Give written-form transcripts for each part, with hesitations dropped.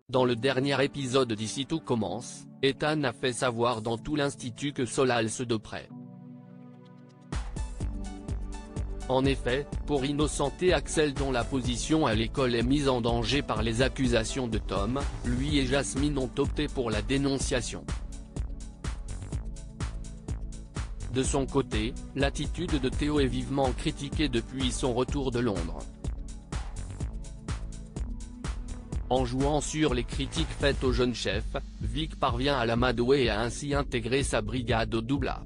Dans le dernier épisode d'Ici tout commence, Ethan a fait savoir dans tout l'institut que Solal se doperait. En effet, pour innocenter Axel dont la position à l'école est mise en danger par les accusations de Tom, lui et Jasmine ont opté pour la dénonciation. De son côté, l'attitude de Théo est vivement critiquée depuis son retour de Londres. En jouant sur les critiques faites au jeune chef, Vic parvient à l'amadouer et a ainsi intégré sa brigade au double A.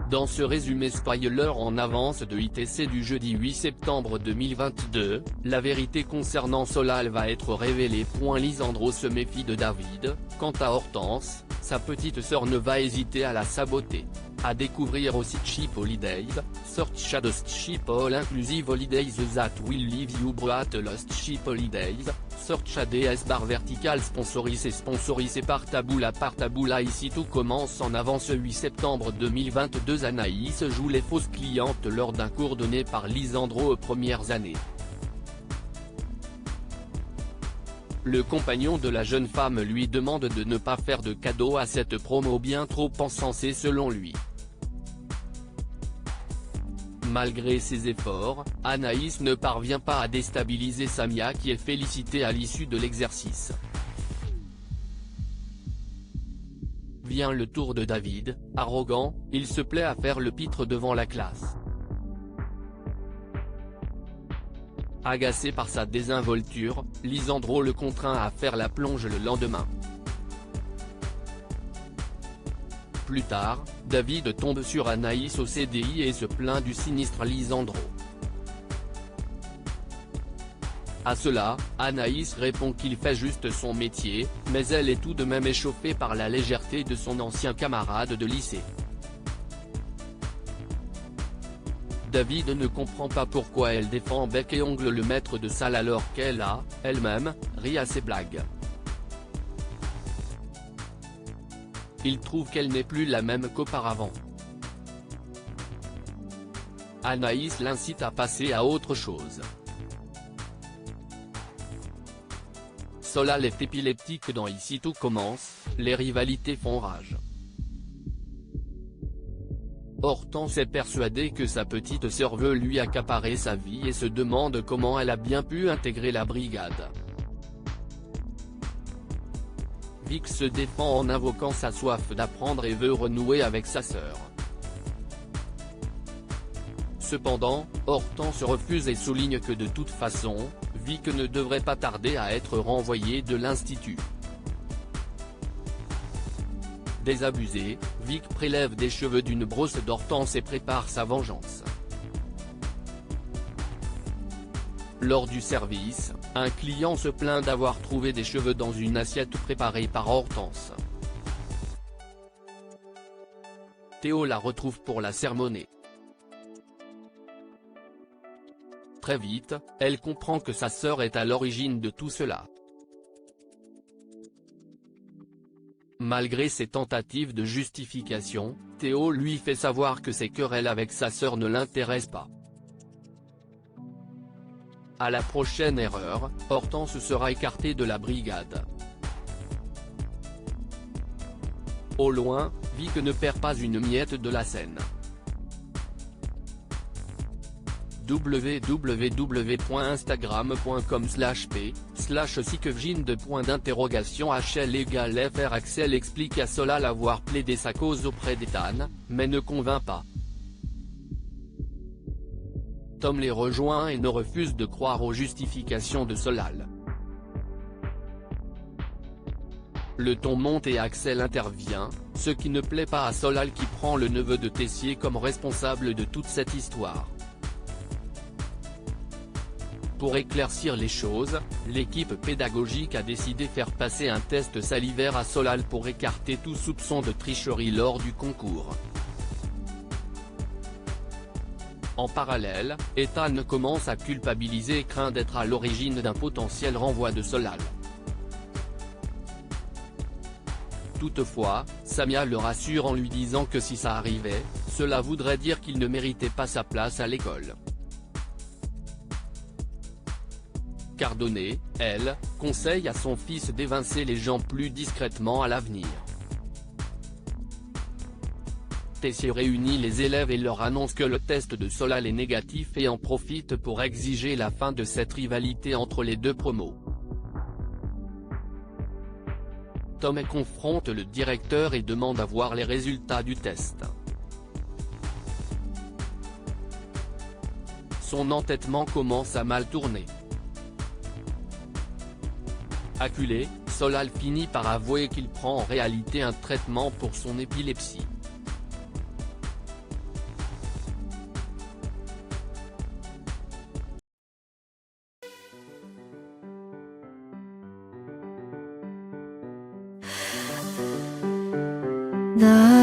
Dans ce résumé spoiler en avance de ITC du jeudi 8 septembre 2022, la vérité concernant Solal va être révélée. Lisandro se méfie de David, quant à Hortense, sa petite sœur ne va hésiter à la saboter. À découvrir aussi Cheap Holidays, search Lost Cheap All Inclusive Holidays that will leave you broke Lost Cheap Holidays, search ADS barre vertical sponsorisé par Taboula. Ici tout commence en avance 8 septembre 2022. Anaïs joue les fausses clientes lors d'un cours donné par Lisandro aux premières années. Le compagnon de la jeune femme lui demande de ne pas faire de cadeau à cette promo bien trop insensée selon lui. Malgré ses efforts, Anaïs ne parvient pas à déstabiliser Samia qui est félicitée à l'issue de l'exercice. Vient le tour de David, arrogant, il se plaît à faire le pitre devant la classe. Agacé par sa désinvolture, Lisandro le contraint à faire la plonge le lendemain. Plus tard, David tombe sur Anaïs au CDI et se plaint du sinistre Lisandro. À cela, Anaïs répond qu'il fait juste son métier, mais elle est tout de même échauffée par la légèreté de son ancien camarade de lycée. David ne comprend pas pourquoi elle défend bec et ongle le maître de salle alors qu'elle a, elle-même, ri à ses blagues. Il trouve qu'elle n'est plus la même qu'auparavant. Anaïs l'incite à passer à autre chose. Solal est épileptique dans Ici tout commence, les rivalités font rage. Hortense est persuadée que sa petite sœur veut lui accaparer sa vie et se demande comment elle a bien pu intégrer la brigade. Vic se défend en invoquant sa soif d'apprendre et veut renouer avec sa sœur. Cependant, Hortense refuse et souligne que de toute façon, Vic ne devrait pas tarder à être renvoyé de l'institut. Désabusé, Vic prélève des cheveux d'une brosse d'Hortense et prépare sa vengeance. Lors du service, un client se plaint d'avoir trouvé des cheveux dans une assiette préparée par Hortense. Théo la retrouve pour la sermonner. Très vite, elle comprend que sa sœur est à l'origine de tout cela. Malgré ses tentatives de justification, Théo lui fait savoir que ses querelles avec sa sœur ne l'intéressent pas. À la prochaine erreur, Hortense sera écartée de la brigade. Au loin, Vic ne perd pas une miette de la scène. www.instagram.com/p/sikevjin HL = FR Axel explique à Solal avoir plaidé sa cause auprès d'Ethan, mais ne convainc pas. Tom les rejoint et ne refuse de croire aux justifications de Solal. Le ton monte et Axel intervient, ce qui ne plaît pas à Solal qui prend le neveu de Tessier comme responsable de toute cette histoire. Pour éclaircir les choses, l'équipe pédagogique a décidé faire passer un test salivaire à Solal pour écarter tout soupçon de tricherie lors du concours. En parallèle, Ethan commence à culpabiliser et craint d'être à l'origine d'un potentiel renvoi de Solal. Toutefois, Samia le rassure en lui disant que si ça arrivait, cela voudrait dire qu'il ne méritait pas sa place à l'école. Cardone, elle, conseille à son fils d'évincer les gens plus discrètement à l'avenir. Tessier réunit les élèves et leur annonce que le test de Solal est négatif et en profite pour exiger la fin de cette rivalité entre les deux promos. Tom confronte le directeur et demande à voir les résultats du test. Son entêtement commence à mal tourner. Acculé, Solal finit par avouer qu'il prend en réalité un traitement pour son épilepsie. 나